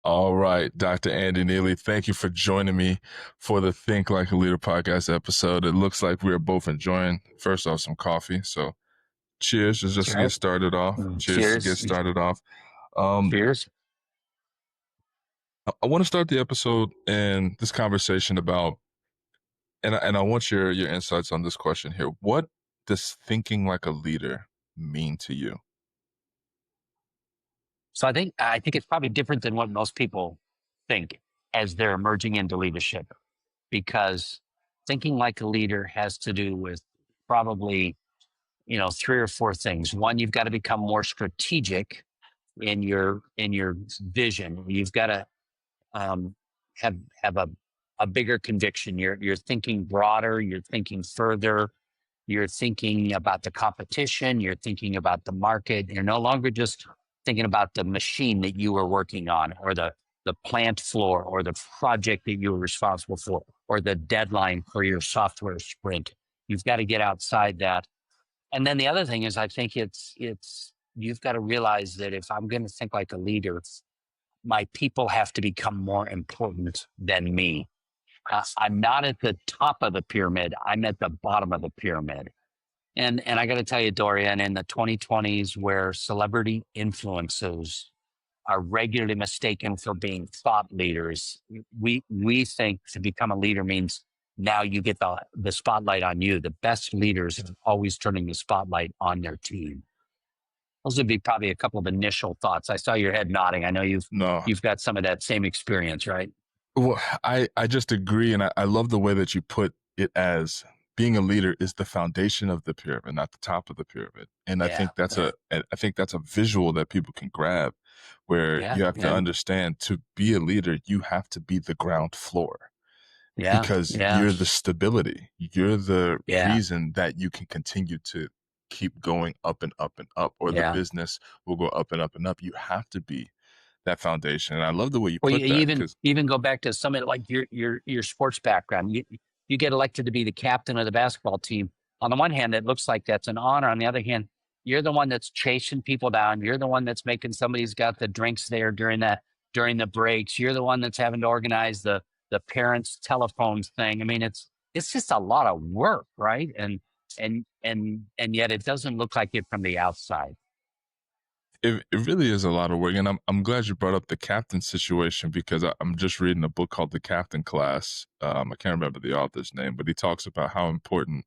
All right, Dr. Andy Neillie, thank you for joining me for the Think Like a Leader podcast episode. It looks like we are both enjoying, first off, some coffee. So cheers, just That's to get right. started off. Cheers to get Cheers. started off. Um, Cheers. I want to start the episode and this conversation about, and I want your insights on this question here. What does thinking like a leader mean to you? So I think it's probably different than what most people think as they're emerging into leadership, because thinking like a leader has to do with probably, three or four things. One, you've got to become more strategic in your vision. You've got to um, have a bigger conviction. You're thinking broader. You're thinking further. You're thinking about the competition. You're thinking about the market. You're no longer just thinking about the machine that you were working on, or the plant floor, or the project that you were responsible for, or the deadline for your software sprint. You've got to get outside that. And then the other thing is, I think it's you've got to realize that if I'm going to think like a leader, my people have to become more important than me. I'm not at the top of the pyramid. I'm at the bottom of the pyramid. And I got to tell you, Dorian, in the 2020s, where celebrity influencers are regularly mistaken for being thought leaders, we think to become a leader means now you get the spotlight on you. The best leaders are always turning the spotlight on their team. Those would be probably a couple of initial thoughts. I saw your head nodding. I know No, you've got some of that same experience, right? well, I just agree, and I love the way that you put it as being a leader is the foundation of the pyramid, not the top of the pyramid. And Yeah, yeah, I think that's a visual that people can grab, where yeah, you have to yeah, understand to be a leader, you have to be the ground floor yeah, because yeah, you're the stability, you're the yeah, reason that you can continue to keep going up and up and up, or the yeah. business will go up and up and up. You have to be that foundation, and I love the way you Well, put you that even because even go back to some of like your sports background. You get elected to be the captain of the basketball team. On the one hand, it looks like that's an honor. On the other hand, you're the one that's chasing people down. You're the one that's making somebody's got the drinks there during the breaks. You're the one that's having to organize the parents' telephones thing. I mean, it's just a lot of work, right? And yet it doesn't look like it from the outside. it really is a lot of work, and I'm glad you brought up the captain situation because I'm just reading a book called The Captain Class. I can't remember the author's name, but he talks about how important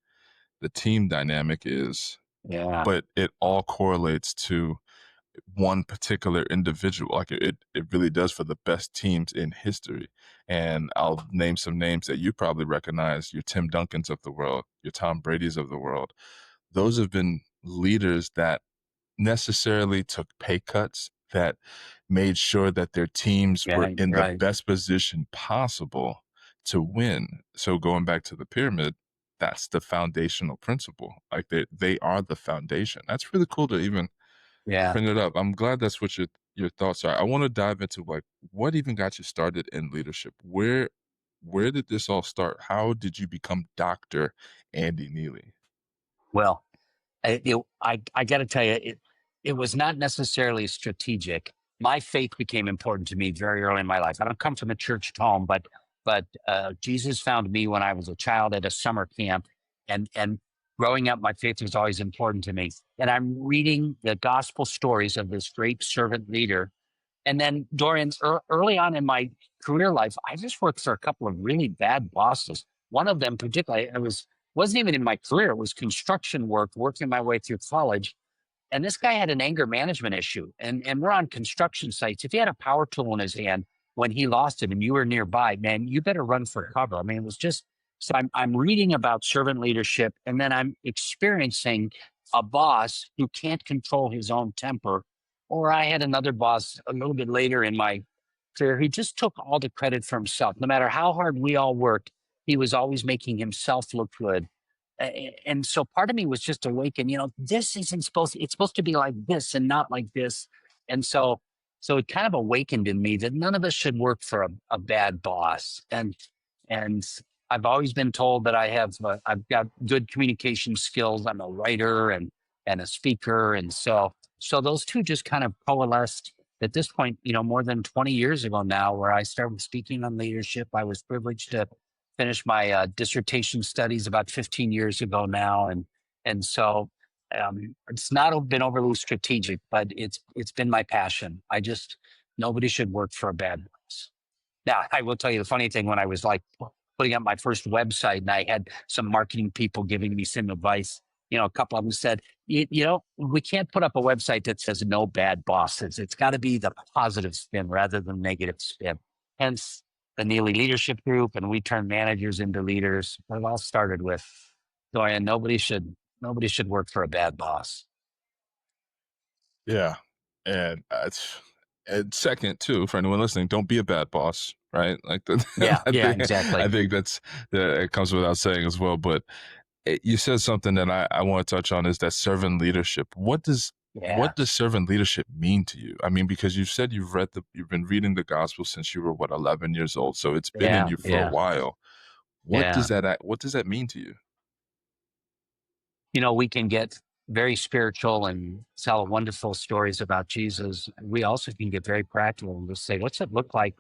the team dynamic is, Yeah, but it all correlates to one particular individual. Like it really does for the best teams in history. And I'll name some names that you probably recognize: your Tim Duncans of the world, your Tom Brady's of the world. Those have been leaders that necessarily took pay cuts, that made sure that their teams were yeah, in the right. best position possible to win. So going back to the pyramid, that's the foundational principle. Like they are the foundation. That's really cool to even Yeah. bring it up. I'm glad that's what your thoughts are. I want to dive into like what even got you started in leadership. Where did this all start? How did you become Dr. Andy Neely? Well, I got to tell you, it was not necessarily strategic. My faith became important to me very early in my life. I don't come from a church home, but Jesus found me when I was a child at a summer camp, and growing up, my faith was always important to me. And I'm reading the gospel stories of this great servant leader. And then Dorian, early on in my career life, I just worked for a couple of really bad bosses. One of them, particularly, it wasn't even in my career; it was construction work, working my way through college. And this guy had an anger management issue, and we're on construction sites. If he had a power tool in his hand when he lost it, and you were nearby, man, you better run for cover. I mean, it was just so. I'm reading about servant leadership, and then I'm experiencing a boss who can't control his own temper. Or I had another boss a little bit later in my career. He just took all the credit for himself. No matter how hard we all worked, he was always making himself look good. And so part of me was just awakened, this isn't it's supposed to be like this and not like this. And so it kind of awakened in me that none of us should work for a bad boss. And I've always been told that I've got good communication skills. I'm a writer and a speaker. And so those two just kind of coalesced. at this point, more than 20 years ago now, where I started speaking on leadership. I was privileged to finish my dissertation studies about 15 years ago now, and so it's not been overly strategic, but it's been my passion. Nobody should work for a bad boss. Now, I will tell you the funny thing, when I was like putting up my first website and I had some marketing people giving me some advice, a couple of them said, we can't put up a website that says no bad bosses. It's got to be the positive spin rather than negative spin. Hence the Neillie Leadership Group, and we turn managers into leaders. It all started with, Dorian, nobody should work for a bad boss. Yeah. And and second too, for anyone listening, don't be a bad boss, right? Like Yeah, I yeah, think exactly. it comes without saying as well. But you said something that I want to touch on, is that servant leadership. Yeah, What does servant leadership mean to you? I mean, because you've said you've been reading the gospel since you were 11 years old, so it's been in yeah, you for a yeah, while. yeah. What does that mean to you? We can get very spiritual and tell wonderful stories about Jesus. We also can get very practical and just say, what's it look like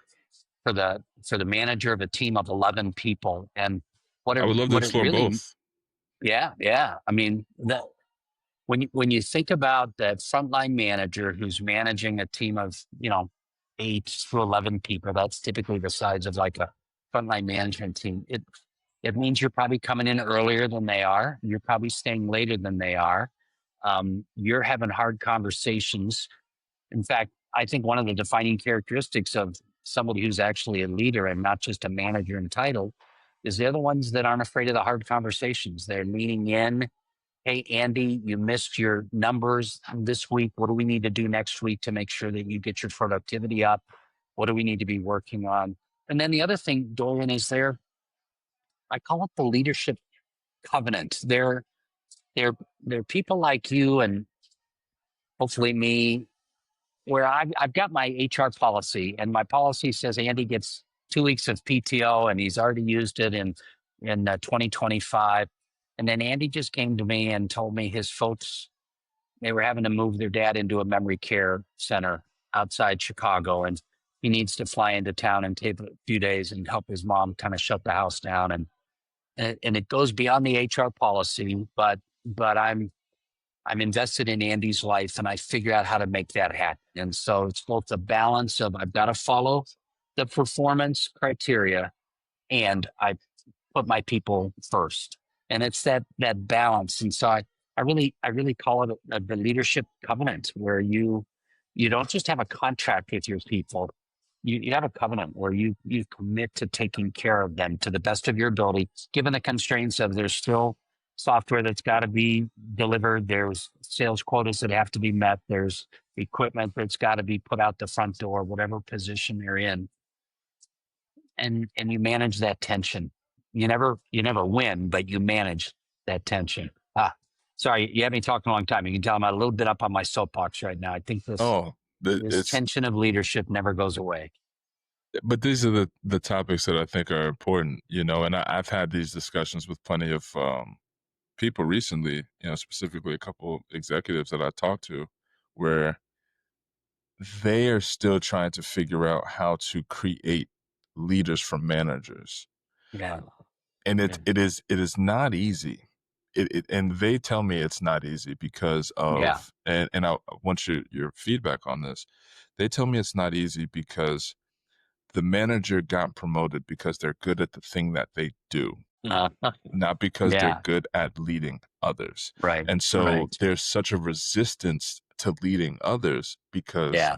for the manager of a team of 11 people? And what I it would love to what it explore really, both. yeah, yeah. I mean, when you think about that frontline manager who's managing a team of 8 to 11 people, that's typically the size of like a frontline management team. It means you're probably coming in earlier than they are. You're probably staying later than they are. You're having hard conversations. In fact, I think one of the defining characteristics of somebody who's actually a leader and not just a manager in title is they're the ones that aren't afraid of the hard conversations. They're leaning in. Hey, Andy, you missed your numbers this week. What do we need to do next week to make sure that you get your productivity up? What do we need to be working on? And then the other thing, Dorian, is I call it the leadership covenant. They're people like you and hopefully me, where I've got my HR policy, and my policy says Andy gets 2 weeks of PTO, and he's already used it in 2025. And then Andy just came to me and told me his folks, they were having to move their dad into a memory care center outside Chicago, and he needs to fly into town and take a few days and help his mom kind of shut the house down. And it goes beyond the HR policy, but I'm invested in Andy's life, and I figure out how to make that happen. And so it's both a balance of I've got to follow the performance criteria, and I put my people first. And it's that balance. And so I really call it the leadership covenant, where you don't just have a contract with your people. You have a covenant where you commit to taking care of them to the best of your ability, given the constraints of there's still software that's got to be delivered, there's sales quotas that have to be met, there's equipment that's got to be put out the front door, whatever position they're in, and you manage that tension. You never win, but you manage that tension. Sorry, you had me talking a long time. You can tell I'm a little bit up on my soapbox right now. I think this Oh, this it's tension of leadership never goes away. but these are the topics that I think are important, and I've had these discussions with plenty of people recently, specifically a couple executives that I talked to, where they are still trying to figure out how to create leaders from managers. Yeah, And yeah, it is not easy. And they tell me it's not easy because yeah, of, and I want your feedback on this. They tell me it's not easy because the manager got promoted because they're good at the thing that they do, uh, not because they're yeah. good at leading others. Right, And so right. there's such a resistance to leading others because Yeah,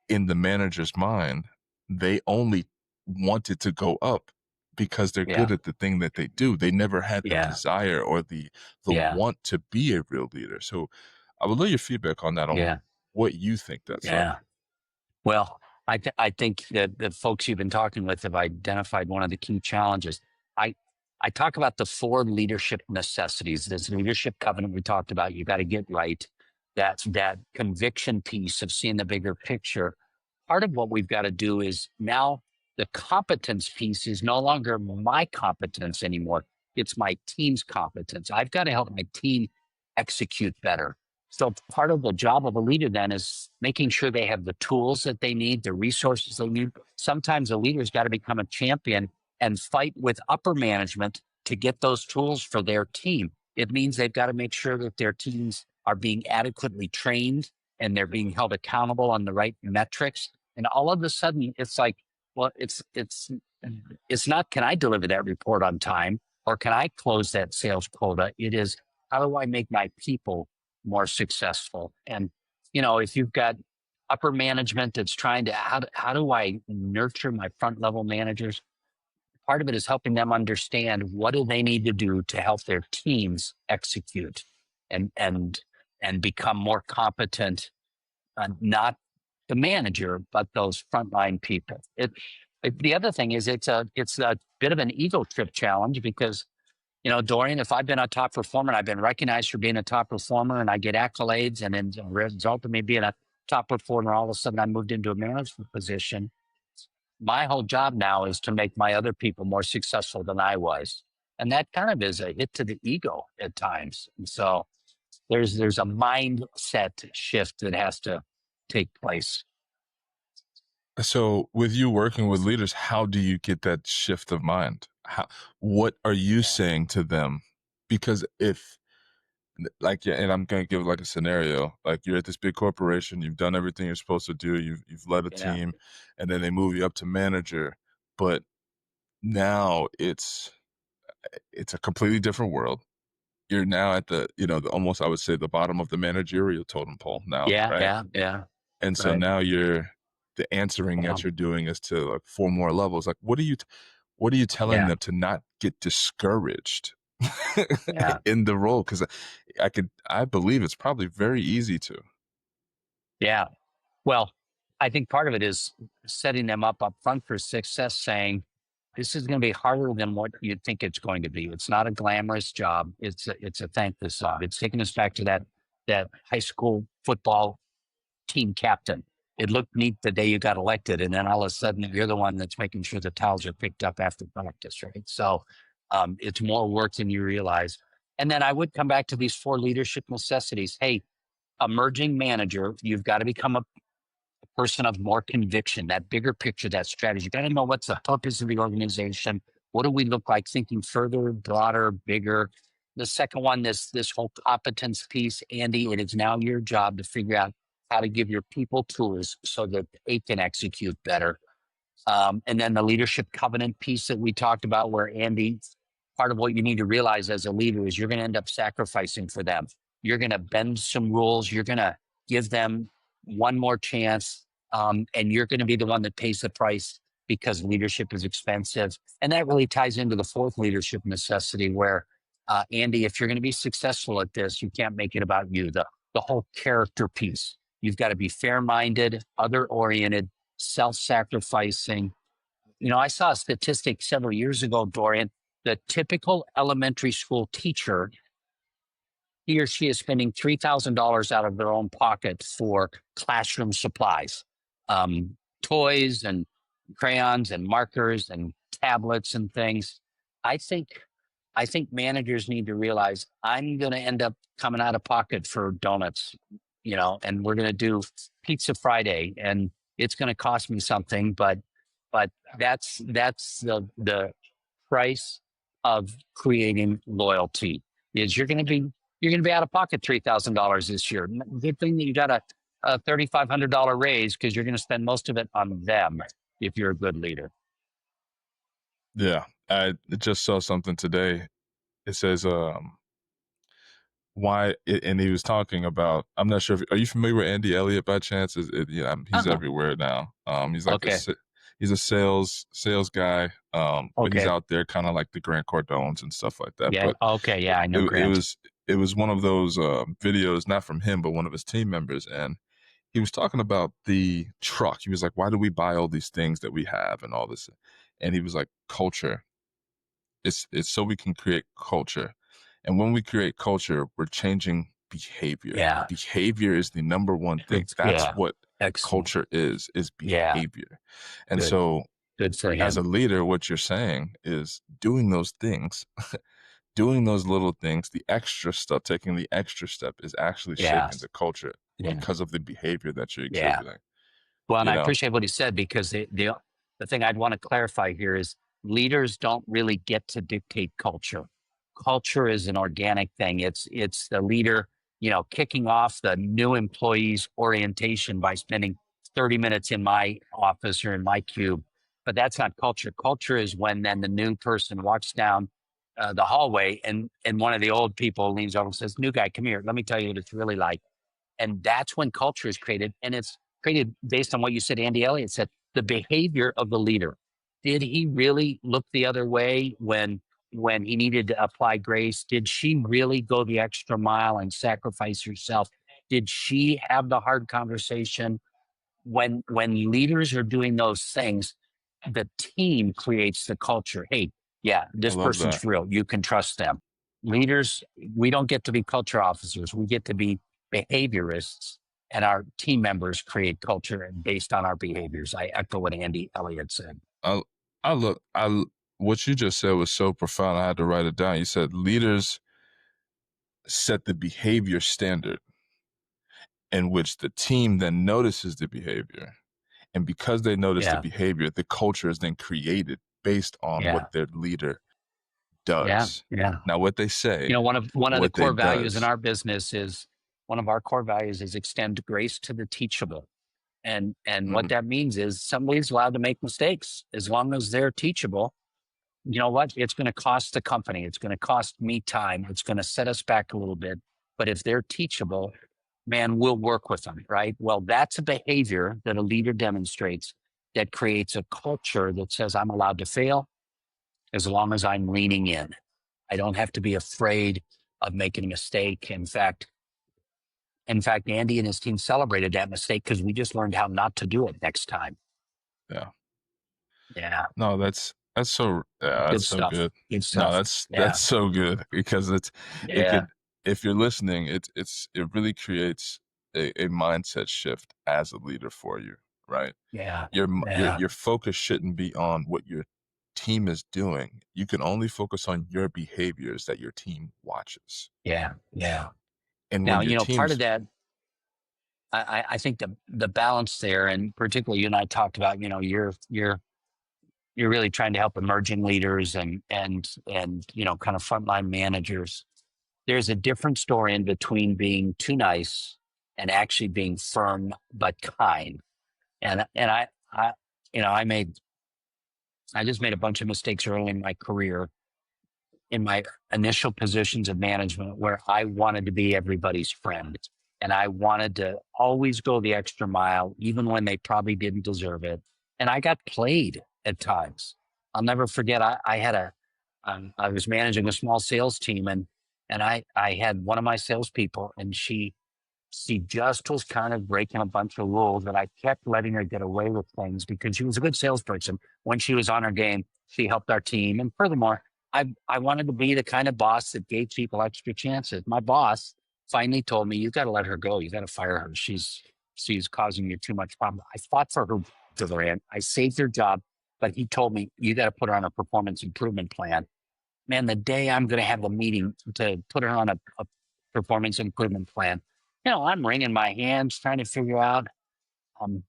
in the manager's mind, they only wanted to go up because they're yeah, good at the thing that they do. They never had the yeah, desire or the yeah, want to be a real leader. So I would love your feedback on that, on yeah, what you think that's like. yeah. Well, I think that the folks you've been talking with have identified one of the key challenges. I I talk about the four leadership necessities. This leadership covenant we talked about. You got to get right. That's that conviction piece of seeing the bigger picture. Part of what we've got to do is now the competence piece is no longer my competence anymore. It's my team's competence. I've got to help my team execute better. So part of the job of a leader then is making sure they have the tools that they need, the resources they need. Sometimes a leader's got to become a champion and fight with upper management to get those tools for their team. It means they've got to make sure that their teams are being adequately trained and they're being held accountable on the right metrics. And all of a sudden, it's like, well, it's not, can I deliver that report on time or can I close that sales quota? It is, how do I make my people more successful? And, if you've got upper management that's trying to, how do I nurture my front level managers? Part of it is helping them understand what do they need to do to help their teams execute and become more competent, not the manager, but those frontline people. The other thing is it's a bit of an ego trip challenge because Dorian, if I've been a top performer and I've been recognized for being a top performer and I get accolades and then the result of me being a top performer, all of a sudden I moved into a management position. My whole job now is to make my other people more successful than I was. And that kind of is a hit to the ego at times. And so there's a mindset shift that has to take place. So, with you working with leaders, how do you get that shift of mind? What are you saying to them? Because if, like, yeah, and I'm gonna give like a scenario, like you're at this big corporation, you've done everything you're supposed to do, you've led a Yeah. team, and then they move you up to manager, but now it's a completely different world. You're now at almost I would say the bottom of the managerial totem pole now, Yeah. right? Yeah. Yeah. And so Right. now the answering Yeah. that you're doing is to like 4 more levels. Like, what are you telling Yeah. them to not get discouraged Yeah. in the role? Because I believe it's probably very easy to. Yeah. Well, I think part of it is setting them up front for success, saying this is going to be harder than what you think it's going to be. It's not a glamorous job. It's a thankless job. It's taking us back to that high school football team captain. It looked neat the day you got elected, and then all of a sudden you're the one that's making sure the towels are picked up after practice, right? So it's more work than you realize. And then I would come back to these 4 leadership necessities. Hey, emerging manager, you've got to become a person of more conviction, that bigger picture, that strategy. You got to know what's the purpose of the organization. What do we look like? Thinking further, broader, bigger. The second one, this whole competence piece, Andy. It is now your job to figure out how to give your people tools so that they can execute better. And then the leadership covenant piece that we talked about, where Andy, part of what you need to realize as a leader is you're going to end up sacrificing for them. You're going to bend some rules. You're going to give them one more chance. And you're going to be the one that pays the price because leadership is expensive. And that really ties into the 4th leadership necessity where, Andy, if you're going to be successful at this, you can't make it about you. The whole character piece. You've got to be fair-minded, other-oriented, self-sacrificing. I saw a statistic several years ago, Dorian. The typical elementary school teacher, he or she is spending $3,000 out of their own pocket for classroom supplies, toys and crayons and markers and tablets and things. I think I think managers need to realize I'm going to end up coming out of pocket for donuts, and we're going to do Pizza Friday, and it's going to cost me something, but that's the price of creating loyalty. Is you're going to be out of pocket $3,000 this year. Good thing that you got a $3,500 raise because you're going to spend most of it on them if you're a good leader. Yeah, I just saw something today. It says and he was talking about. I'm not sure. Are you familiar with Andy Elliott by chance? Yeah, he's Uh-huh. everywhere now. He's like Okay. he's a sales guy. But he's Okay. out there kind of like the Grant Cardones and stuff like that. Yeah. But Okay. it, Yeah, I know it Grant. was it was one of those videos, not from him, but one of his team members, and he was talking about the truck. He was like, "Why do we buy all these things that we have and all this?" And he was like, "Culture. It's so we can create culture, and when we create culture, we're changing behavior. Yeah. Behavior is the number one thing. That's Yeah. what Excellent. culture is Yeah. behavior. And Good. so, Good for as a him. leader, what you're saying is doing those things doing those little things, the extra stuff, taking the extra step is actually shaping Yes. the culture Yeah. because of the behavior that you're Yeah. exhibiting, Well, and you I know? appreciate what he said because the thing I'd want to clarify here is leaders don't really get to dictate culture. Culture is an organic thing. It's the leader, kicking off the new employees orientation by spending 30 minutes in my office or in my cube. But that's not culture. Culture is when then the new person walks down the hallway and one of the old people leans over and says, "New guy, come here. Let me tell you what it's really like." And that's when culture is created. And it's created based on what you said, Andy Elliott said, the behavior of the leader. Did he really look the other way when he needed to apply grace? Did she really go the extra mile and sacrifice herself? Did she have the hard conversation? When leaders are doing those things, the team creates the culture. Hey, yeah, I this love that. person's real. You can trust them. Leaders, we don't get to be culture officers. We get to be behaviorists, and our team members create culture based on our behaviors. I echo what Andy Elliott said. I I look I what you just said was so profound. I had to write it down. You said leaders set the behavior standard in which the team then notices the behavior. And because they notice the Yeah, behavior, the culture is then created based on yeah, what their leader yeah, does. yeah. Not what they say, One of the what they core values in does. our business is one of our core values is extend grace to the teachable. And what Mhm. that means is somebody's allowed to make mistakes as long as they're teachable. You know what? It's going to cost the company. It's going to cost me time. It's going to set us back a little bit. But if they're teachable, man, we'll work with them, right? Well, that's a behavior that a leader demonstrates that creates a culture that says I'm allowed to fail as long as I'm leaning in. I don't have to be afraid of making a mistake. In fact, Andy and his team celebrated that mistake because we just learned how not to do it next time. Yeah. Yeah, No, good that's so stuff. good. Good No, stuff. that's Yeah, so good because it yeah, could if you're listening, it really creates a mindset shift as a leader for you, right? yeah, Your yeah, focus shouldn't be on what your team is doing. You can only focus on your behaviors that your team watches. yeah, yeah. And Now, when your part of team's that, I think the balance there, and particularly you and I talked about, you're really trying to help emerging leaders and kind of frontline managers. There's a different story in between being too nice and actually being firm but kind. And I I just made a bunch of mistakes early in my career in my initial positions of management where I wanted to be everybody's friend. And I wanted to always go the extra mile, even when they probably didn't deserve it. And I got played at times. I'll never forget. I was managing a small sales team, and I had one of my salespeople, and she just was kind of breaking a bunch of rules, but I kept letting her get away with things because she was a good salesperson. When she was on her game, she helped our team. And furthermore, I wanted to be the kind of boss that gave people extra chances. My boss finally told me, "You got to let her go. You got to fire her. She's causing you too much problem." I fought for her, Dorian. I saved her job, but he told me, "You got to put her on a performance improvement plan." Man, the day I'm going to have a meeting to put her on a performance improvement plan, I'm wringing my hands trying to figure out. Um,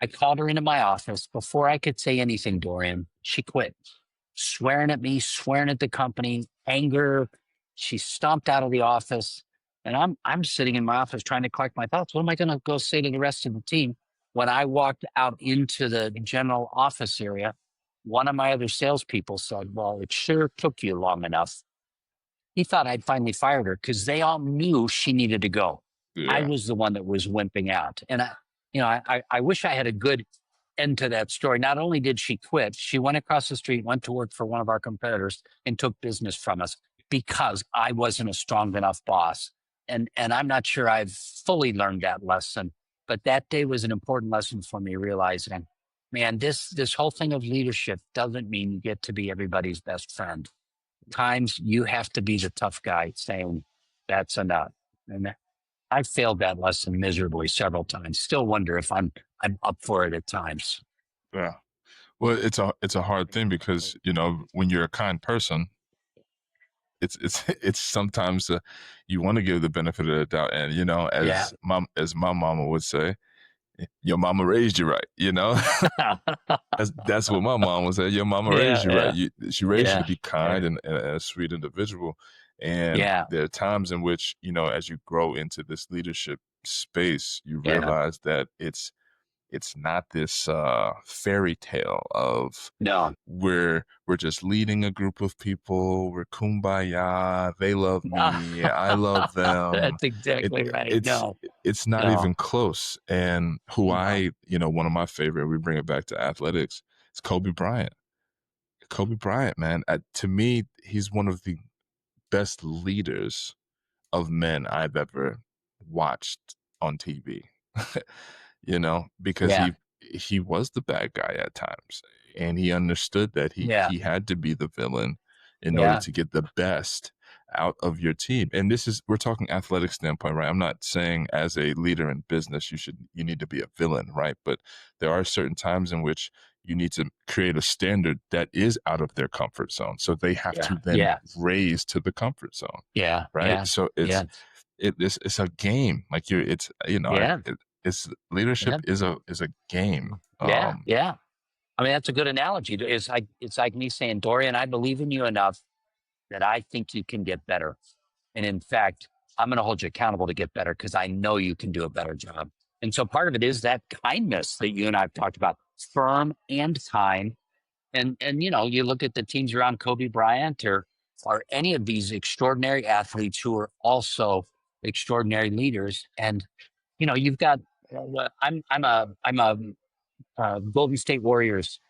I called her into my office before I could say anything, Dorian. She quit, swearing at me, swearing at the company, anger. She stomped out of the office. And I'm sitting in my office trying to collect my thoughts. What am I going to go say to the rest of the team? When I walked out into the general office area, one of my other salespeople said, "Well, it sure took you long enough." He thought I'd finally fired her because they all knew she needed to go. I yeah. was the one that was wimping out. And I wish I had a good end to that story. Not only did she quit, she went across the street, went to work for one of our competitors and took business from us because I wasn't a strong enough boss. And I'm not sure I've fully learned that lesson, but that day was an important lesson for me, realizing, man, this whole thing of leadership doesn't mean you get to be everybody's best friend. Times you have to be the tough guy saying that's enough. And I failed that lesson miserably several times. Still wonder if I'm up for it at times. Yeah. Well, it's a hard thing because, when you're a kind person, it's sometimes you want to give the benefit of the doubt, and Yeah. as my mama would say, your mama raised you right. That's what my mom would say. Your mama raised Yeah. you right. Yeah. She raised you to Yeah. be kind Yeah. and a sweet individual. And Yeah. there are times in which, as you grow into this leadership space, you Yeah. realize that it's not this fairy tale of No. we're just leading a group of people, we're kumbaya, they love me, I love them. That's exactly right. It's No. it's not No. even close. And No. one of my favorite, we bring it back to athletics, it's Kobe Bryant. Kobe Bryant, man, to me, he's one of the best leaders of men I've ever watched on TV. Because Yeah. he was the bad guy at times, and he understood that he Yeah. he had to be the villain in order Yeah. to get the best out of your team. And we're talking athletic standpoint, right? I'm not saying as a leader in business you need to be a villain, right? But there are certain times in which you need to create a standard that is out of their comfort zone. So they have Yeah. to then Yeah. raise to the comfort zone, Yeah. right? Yeah. So Yeah. it's a game. Like Yeah. it's leadership Yeah. is a game. Yeah. Yeah. I mean, that's a good analogy. It's like me saying, Dorian, I believe in you enough that I think you can get better. And in fact, I'm going to hold you accountable to get better because I know you can do a better job. And so part of it is that kindness that you and I have talked about, firm and kind. And you look at the teams around Kobe Bryant or any of these extraordinary athletes who are also extraordinary leaders. And you've got I'm a Golden State Warriors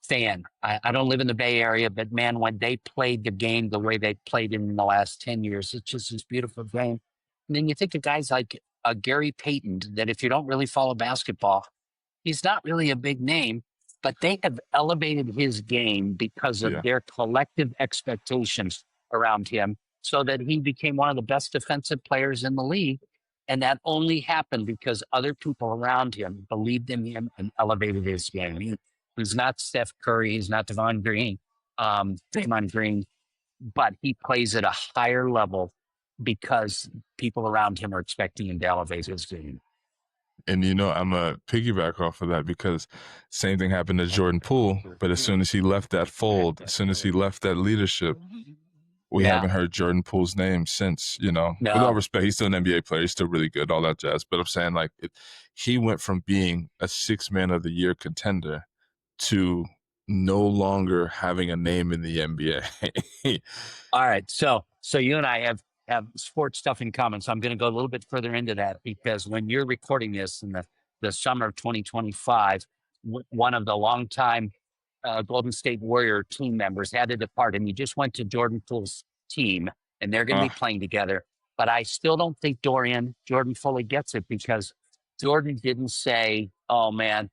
fan. I don't live in the Bay Area, but man, when they played the game the way they played in the last 10 years, it's just this beautiful game. And then you think of guys like Gary Payton, that if you don't really follow basketball, he's not really a big name, but they have elevated his game because of Yeah. their collective expectations around him so that he became one of the best defensive players in the league. And that only happened because other people around him believed in him and elevated his game. He's not Steph Curry, he's not Draymond Green, but he plays at a higher level because people around him are expecting him to elevate his game. And I'm a piggyback off of that because same thing happened to Jordan Poole, but as soon as he left that fold, as soon as he left that leadership, we Yeah. haven't heard Jordan Poole's name since. With all No. respect, he's still an NBA player, he's still really good, all that jazz. But I'm saying, like, he went from being a 6-man of the year contender to no longer having a name in the NBA. All right. So you and I have sports stuff in common. So I'm going to go a little bit further into that because when you're recording this in the summer of 2025, one of the longtime Golden State Warrior team members had to depart, and you just went to Jordan Poole's team, and they're going to be uh, playing together. But I still don't think Jordan fully gets it because Jordan didn't say, "Oh man,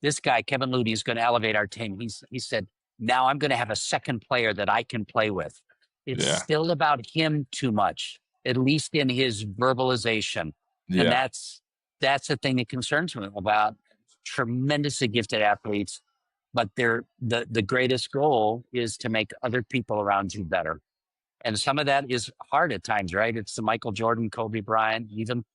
this guy, Kevin Looney, is going to elevate our team." He said, now I'm going to have a second player that I can play with. It's yeah, still about him too much, at least in his verbalization. And yeah. that's the thing that concerns me about tremendously gifted athletes. But the greatest goal is to make other people around you better. And some of that is hard at times, right? It's the Michael Jordan, Kobe Bryant, even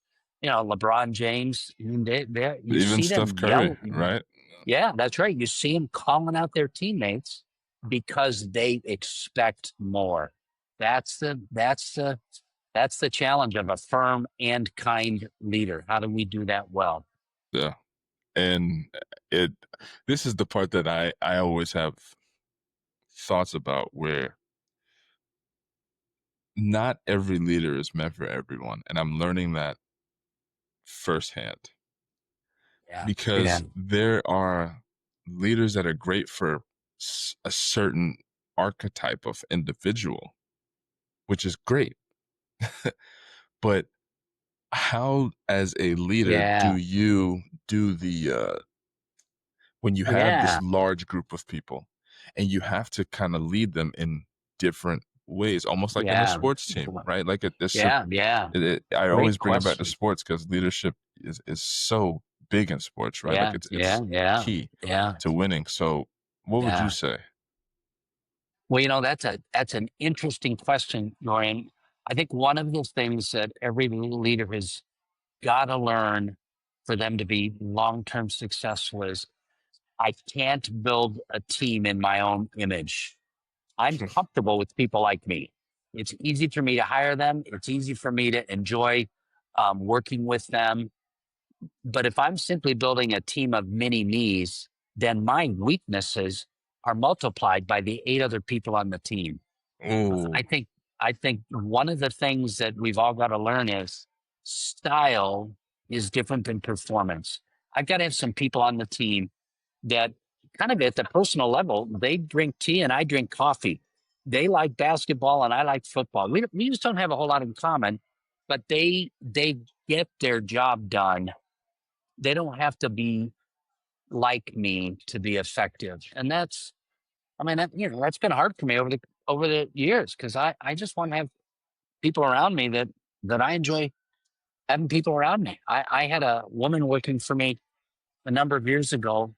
LeBron James. You Even see Steph them Curry, yell. right? Yeah, that's right. You see them calling out their teammates because they expect more. That's the challenge of a firm and kind leader. How do we do that well? Yeah. And it this is the part that I always have thoughts about, where not every leader is meant for everyone, and I'm learning that firsthand, Yeah, yeah, because there are leaders that are great for a certain archetype of individual, which is great. But how, as a leader, do yeah, you do the when you have this yeah, large group of people and you have to kind of lead them in different ways, almost like in a yeah, sports team, right? Like yeah, yeah. I Great always bring it back to question. sports because leadership is so big in sports, right? Like Yeah, it's yeah, it's yeah, key yeah, to winning. So what would you yeah. say? Well, that's an interesting question, Dorian. I think one of the things that every leader has got to learn for them to be long term successful is I can't build a team in my own image. I'm comfortable with people like me. It's easy for me to hire them. It's easy for me to enjoy working with them. But if I'm simply building a team of mini me's, then my weaknesses are multiplied by the 8 other people on the team. I Oh, think I think one of the things that we've all got to learn is style is different than performance. I've got to have some people on the team that kind of at the personal level, they drink tea and I drink coffee. They like basketball and I like football. We just don't have a whole lot in common, but they get their job done. They don't have to be like me to be effective. And that's I mean that's been hard for me over the years because I just want to have people around me that I enjoy having people around me. I had a woman working for me a number of years ago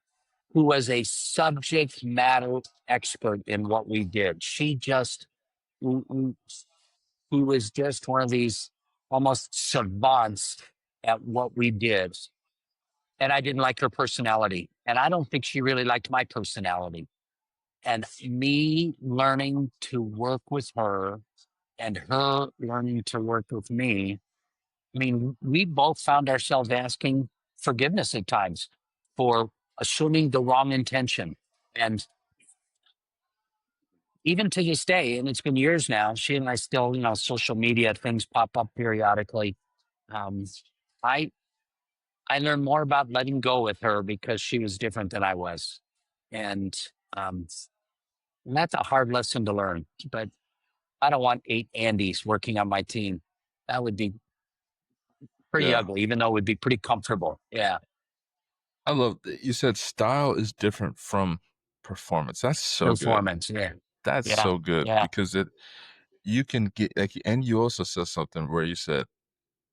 who was a subject matter expert in what we did. Who who- who was just one of these almost savants at what we did. And I didn't like her personality. And I don't think she really liked my personality. And me learning to work with her and her learning to work with me, I mean, we both found ourselves asking forgiveness at times for assuming the wrong intention. And even to this day, and it's been years now, she and I still, social media things pop up periodically. Um, I I learned more about letting go with her because she was different than I was, and um, and that's a hard lesson to learn. But I don't want 8 Andys working on my team. That would be pretty yeah. ugly, even though it would be pretty comfortable. Yeah, I love that you said style is different from performance. That's so good. performance. Yeah, That's yeah, so good yeah, because it you can get like, and you also said something where you said,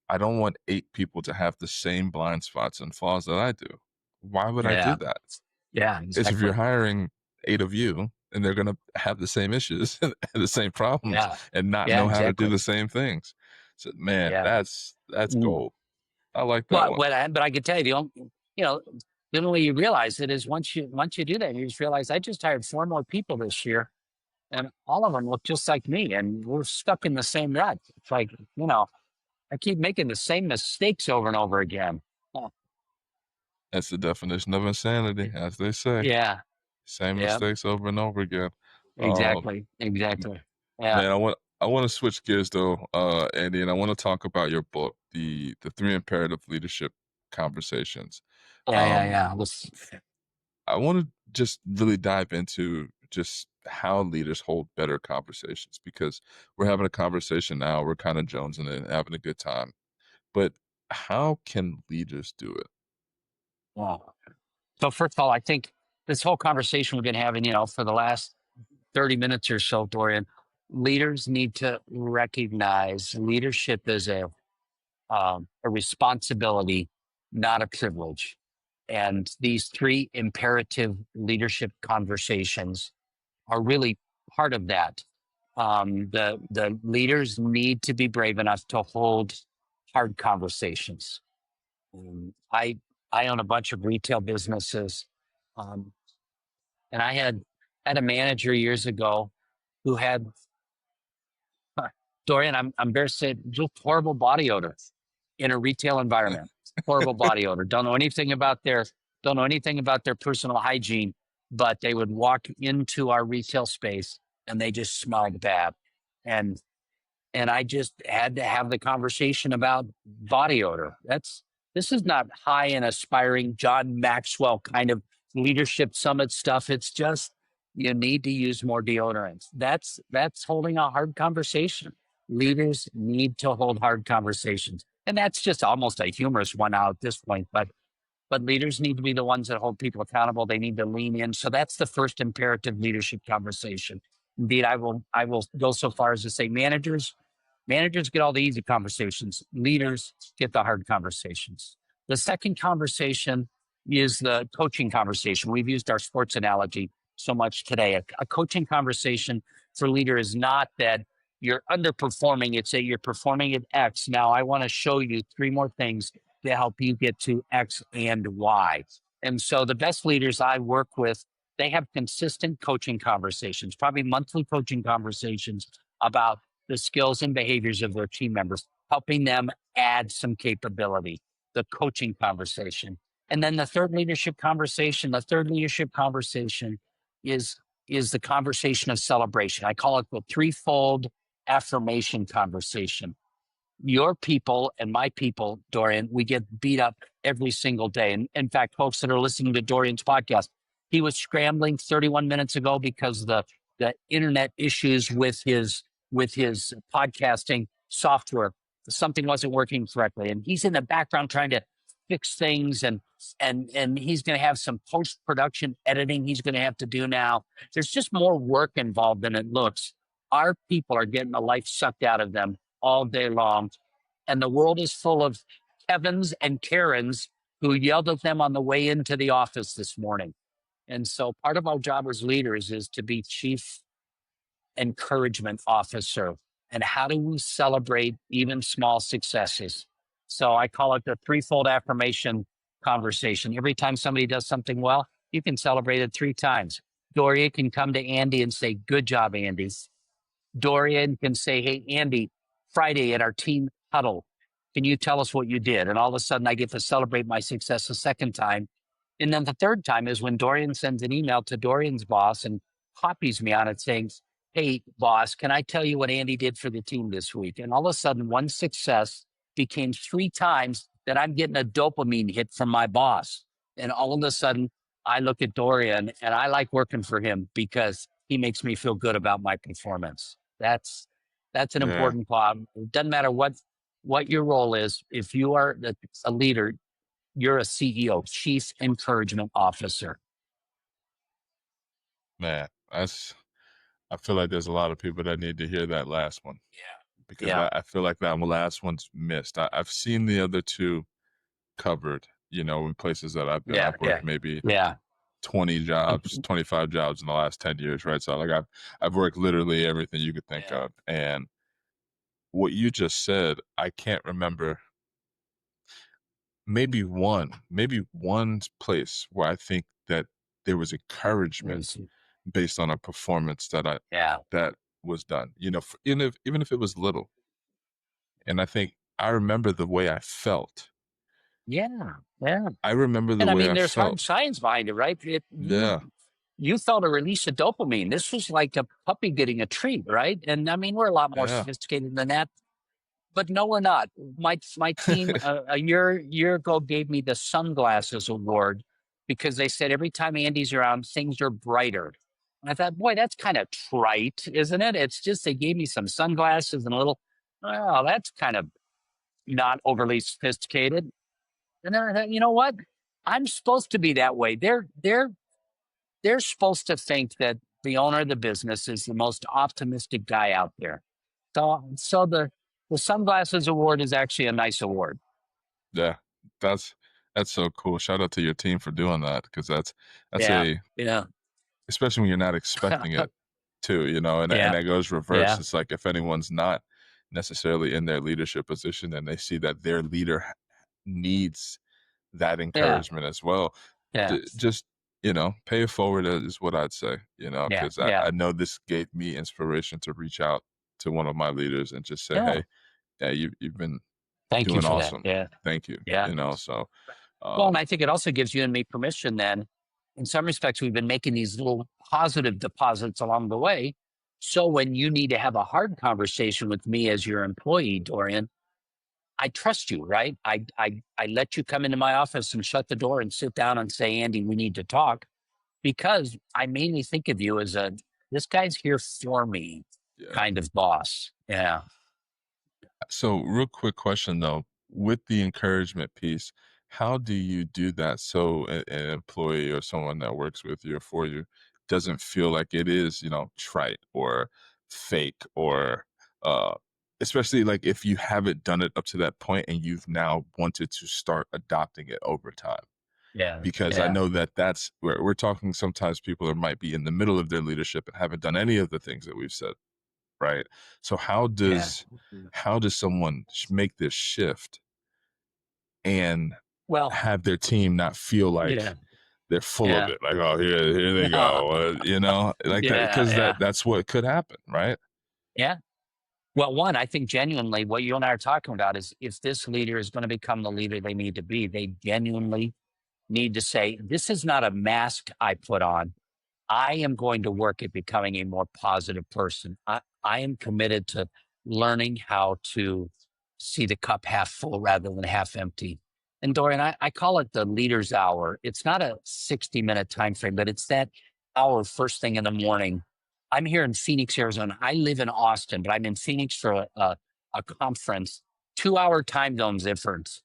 "I don't want 8 people to have the same blind spots and flaws that I do." Why would I do yeah, that? yeah. It's if you're Exactly. hiring 8 of you and they're gonna have the same issues and the same problems Yeah, and not yeah, know how to do exactly. the same things. So, man, Yeah. that's Mm. gold. I like that But one. but I can tell you you know the only way you realize it is once you do that, you just realize I just hired 4 more people this year, and all of them look just like me, and we're stuck in the same rut. It's like I keep making the same mistakes over and over again. Oh, That's the definition of insanity, as they say. yeah, Same yeah, mistakes over and over again. Um, exactly, exactly. Yeah, man, I want to switch gears though, Andy, and I want to talk about your book, the Three Imperative Leadership Conversations. yeah, yeah, Um, yeah. I want to just really dive into just how leaders hold better conversations because we're having a conversation now. We're kind of jonesing and having a good time, but how can leaders do it? Yeah. So first of all, I think this whole conversation we've been having, for the last 30 minutes or so, Dorian, leaders need to recognize leadership is a responsibility, not a privilege. And these 3 imperative leadership conversations are really part of that. The leaders need to be brave enough to hold hard conversations. I own a bunch of retail businesses, um, and I had a manager years ago who had Dorian. I'm embarrassed to say, just horrible body odor in a retail environment. Horrible body odor. Don't know anything about their personal hygiene, but they would walk into our retail space and they just smelled bad. And I just had to have the conversation about body odor. This is not high and aspiring John Maxwell kind of leadership summit stuff. It's just you need to use more deodorants. That's holding a hard conversation. Leaders need to hold hard conversations. And that's just almost a humorous one out at this point, but leaders need to be the ones that hold people accountable. They need to lean in. So that's the first imperative leadership conversation. Indeed, I will go so far as to say managers get all the easy conversations. Leaders get the hard conversations. The second conversation is the coaching conversation. We've used our sports analogy. so much today. A coaching conversation for leader is not that you're underperforming, it's that you're performing at X. Now I want to show you three more things to help you get to X and Y. And so the best leaders I work with, they have consistent coaching conversations, probably monthly coaching conversations about the skills and behaviors of their team members, helping them add some capability, the coaching conversation. And then the third leadership conversation is is the conversation of celebration. I call it the threefold affirmation conversation. Your people and my people, Dorian, we get beat up every single day. And in fact, folks that are listening to Dorian's podcast, he was scrambling 31 minutes ago because the internet issues with his podcasting software, something wasn't working correctly, and he's in the background trying to fix things, and he's going to have some post production editing he's going to have to do now. There's just more work involved than it looks. Our people are getting the life sucked out of them all day long. And the world is full of Kevins and Karens who yelled at them on the way into the office this morning. And so part of our job as leaders is to be chief encouragement officer. And how do we celebrate even small successes? So I call it the threefold affirmation conversation. Every time somebody does something well, you can celebrate it three times. Dorian can come to Andy and say, "Good job, Andy." Dorian can say, "Hey, Andy, Friday at our team huddle, can you tell us what you did?" And all of a sudden, I get to celebrate my success a second time. And then the third time is when Dorian sends an email to Dorian's boss and copies me on it saying, "Hey, boss, can I tell you what Andy did for the team this week?" And all of a sudden, one success became three times that I'm getting a dopamine hit from my boss. And all of a sudden, I look at Dorian and I like working for him because he makes me feel good about my performance. That's an Yeah, important part. It doesn't matter what your role is. If you are a leader, you're a CEO, Chief Encouragement Officer. man. I feel like there's a lot of people that need to hear that last one because Yeah, I feel like that last one's missed. I've seen the other two covered, in places that I've been. yeah, I've yeah, worked maybe yeah, 20 jobs, 25 jobs in the last 10 years, right? So like I've worked literally everything you could think yeah. of. And what you just said, I can't remember maybe one place where I think that there was encouragement based on a performance Yeah, that was done. Even if it was little. And I think I remember the way I felt. yeah, yeah. I remember the And I way mean, I there's hard felt. science behind it, right? Yeah, You felt a release of dopamine. This was like a puppy getting a treat, right? And I mean, we're a lot more yeah. sophisticated than that. But no, we're not. My team a year ago gave me the sunglasses award because they said every time Andy's around, things are brighter. And I thought, boy, that's kind of trite, isn't it? It's just they gave me some sunglasses and a little. Oh, that's kind of not overly sophisticated. And then I thought, you know what? I'm supposed to be that way. They're supposed to think that the owner of the business is the most optimistic guy out there. So the sunglasses award is actually a nice award. Yeah. That's that's so cool. Shout out to your team for doing that because that's Yeah, a yeah, especially when you're not expecting it too, and yeah, that goes reverse. yeah, It's like if anyone's not necessarily in their leadership position and they see that their leader needs that yeah, encouragement as well, yeah, just pay it forward is what I'd say, yeah, because yeah, I know this gave me inspiration to reach out to one of my leaders and just say, yeah. hey, yeah, you've been Thank you doing for that. awesome, Yeah, thank you, yeah. so Well, and um I think it also gives you and me permission then. In some respects, we've been making these little positive deposits along the way. So when you need to have a hard conversation with me as your employee, Dorian, I trust you, right? I let you come into my office and shut the door and sit down and say, "Andy, we need to talk," because I mainly think of you as a this guy's here for me yeah. kind of boss. Yeah. So, real quick question though, with the encouragement piece, how do you do that so an employee or someone that works with you or for you doesn't feel like it is, trite or fake or especially like if you haven't done it up to that point and you've now wanted to start adopting it over time. Yeah. because I Yeah. know that that's where we're talking. Sometimes people might be in the middle of their leadership and haven't done any of the things that we've said, right? So Yeah. how does someone make this shift and Well, have their team not feel yeah. like they're full of Yeah. it, like, oh, here they No. go, like that, Yeah. because Yeah. that's what could happen, right? Yeah. Well, one, I think genuinely what you and I are talking about is if this leader is going to become the leader they need to be, they genuinely need to say, this is not a mask I put on. I am going to work at becoming a more positive person. I am committed to learning how to see the cup half full rather than half empty. And Dorian, I call it the leader's hour. It's not a 60-minute time frame, but it's that hour first thing in the morning. I'm here in Phoenix, Arizona. I live in Austin, but I'm in Phoenix for a conference, 2 hour time zone difference.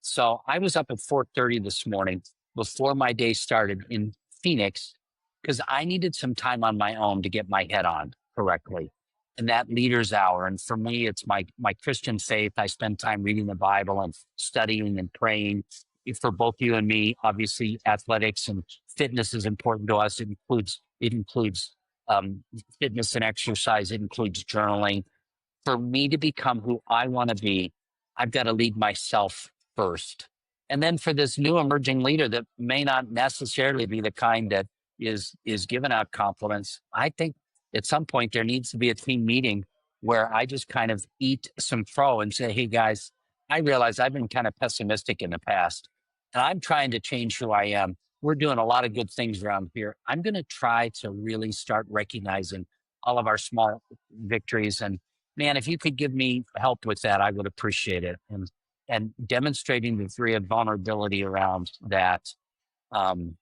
So I was up at 4:30 this morning before my day started in Phoenix because I needed some time on my own to get my head on correctly. And that leader's hour. And for me, it's my Christian faith. I spend time reading the Bible and studying and praying. For both you and me, obviously, athletics and fitness is important to us. It includes fitness and exercise. It includes journaling. For me to become who I want to be, I've got to lead myself first. And then for this new emerging leader that may not necessarily be the kind that is giving out compliments, I think at some point there needs to be a team meeting where I just kind of eat some crow and say, hey guys, I realize I've been kind of pessimistic in the past and I'm trying to change who I am. We're doing a lot of good things around here. I'm going to try to really start recognizing all of our small victories. And man, if you could give me help with that, I would appreciate it. And demonstrating the degree of vulnerability around that. Um,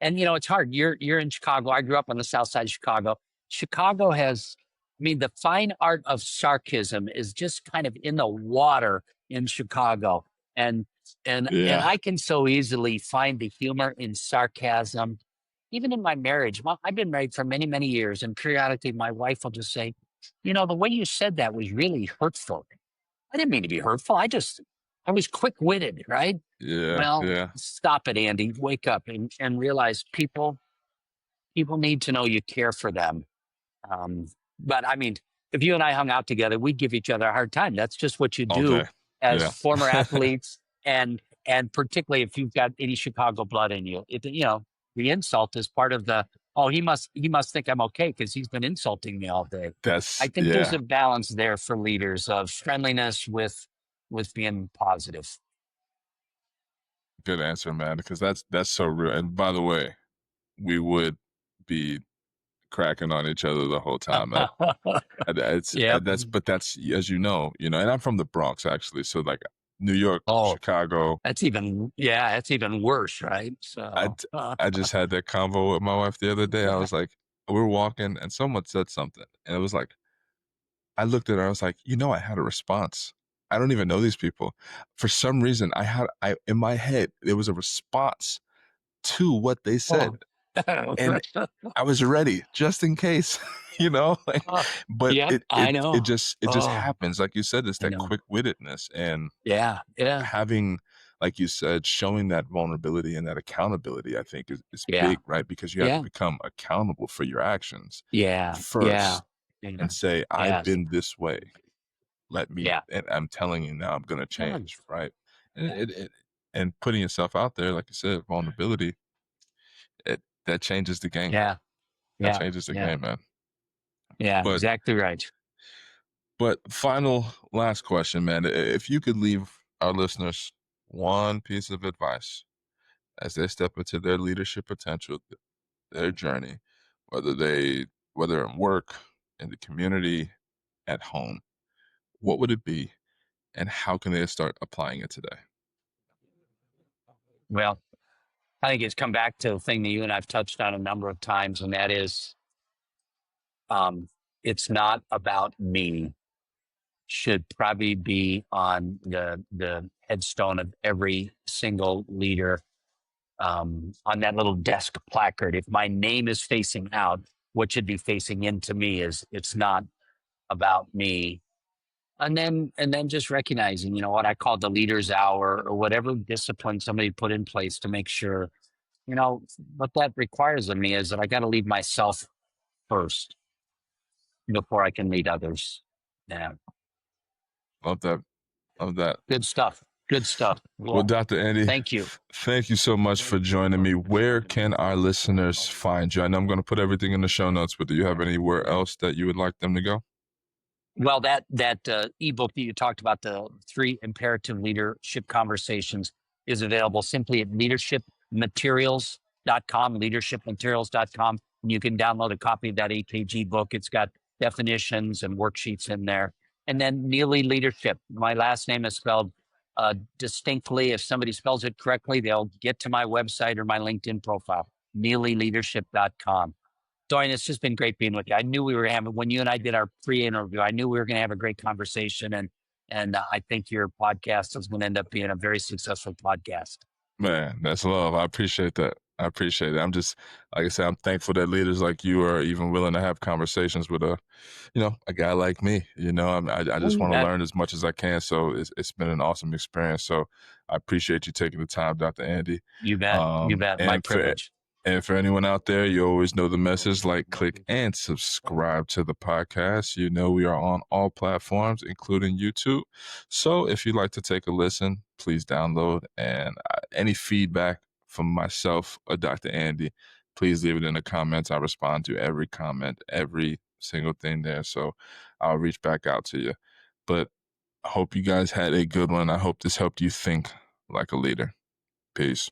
and it's hard. You're in Chicago. I grew up on the south side of Chicago. Chicago has, I mean, the fine art of sarcasm is just kind of in the water in Chicago. And and Yeah, I can so easily find the humor in sarcasm. Even in my marriage, I've been married for many, many years, and periodically my wife will just say, the way you said that was really hurtful. I didn't mean to be hurtful. I was quick witted, right? yeah, Well, yeah. stop it, Andy. Wake up and realize people need to know you care for them. Um, but I mean, if you and I hung out together, we'd give each other a hard time. That's just what you All do day. as Yeah. former athletes, and particularly if you've got any Chicago blood in you. The insult is part of the. Oh, he must think I'm okay because he's been insulting me all day. I That's think there's yeah, a balance there for leaders of friendliness with being positive. good answer, man, because that's so real. And by the way, we would be cracking on each other the whole time. Yep. That's as and I'm from the Bronx actually, so like New York, Oh, Chicago. that's even worse, right? I So, d- I just had that convo with my wife the other day. I yeah. was like, we were walking and someone said something, and it was like I looked at her. I was like, I had a response. I don't even know these people. For some reason, I in my head there was a response to what they said, Oh. and I was ready just in case, like, Oh, but yep, it I it it know. just it just Oh, happens. Like you said, it's I that know. quick-wittedness and Yeah, yeah, having, like you said, showing that vulnerability and that accountability, I think is yeah, big, right? Because you have to yeah, become accountable for your actions yeah, yeah, first yeah, and say, I've yes, been this way. Let me, yeah, and I'm telling you now, I'm gonna yeah, change, right? And yeah, and putting yourself out there, like you said, vulnerability, that changes the game. yeah, That yeah, changes the yeah, game, man. yeah, But exactly right. final last question, man. If you could leave our listeners one piece of advice as they step into their leadership potential, their journey, whether they whether in work, in the community, at home, what would it be, and how can they start applying it today? Well, I think it's come back to the thing that you and I've touched on a number of times, and that is, um, it's not about me. Should probably be on the headstone of every single leader, on that little desk placard. If my name is facing out, what should be facing into me is it's not about me. And then just recognizing, what I call the leader's hour or whatever discipline somebody put in place to make sure, what that requires of me is that I got to lead myself first before I can lead others. Yeah. Love that. Love that. Good stuff. Good stuff. Well, Well, Dr. Andy, thank you. thank you so much for joining me. Where can our listeners find you? I know I'm going to put everything in the show notes, but do you have anywhere else that you would like them to go? Well, that ebook that you talked about, the 3 imperative leadership conversations, is available simply at leadershipmaterials.com, leadershipmaterials.com. And you can download a copy of that 8-page book. It's got definitions and worksheets in there. And then Neillie Leadership. My last name is spelled distinctly. If somebody spells it correctly, they'll get to my website or my LinkedIn profile, neillieleadership.com. Dorian, it's just been great being with you. I knew we were having, when you and I did our pre-interview, I knew we were going to have a great conversation, and I think your podcast is going to end up being a very successful podcast. Man, that's love. I appreciate that. I appreciate it. I'm just, like I said, I'm thankful that leaders like you are even willing to have conversations with a guy like me. I Oh, just you want to bet. learn as much as I can. So it's been an awesome experience. So I appreciate you taking the time, Dr. Andy. You bet. You bet. My And for privilege. And for anyone out there, you always know the message, like, click, and subscribe to the podcast. We are on all platforms, including YouTube. So if you'd like to take a listen, please download. And any feedback from myself or Dr. Andy, please leave it in the comments. I respond to every comment, every single thing there. So I'll reach back out to you. But I hope you guys had a good one. I hope this helped you think like a leader. Peace.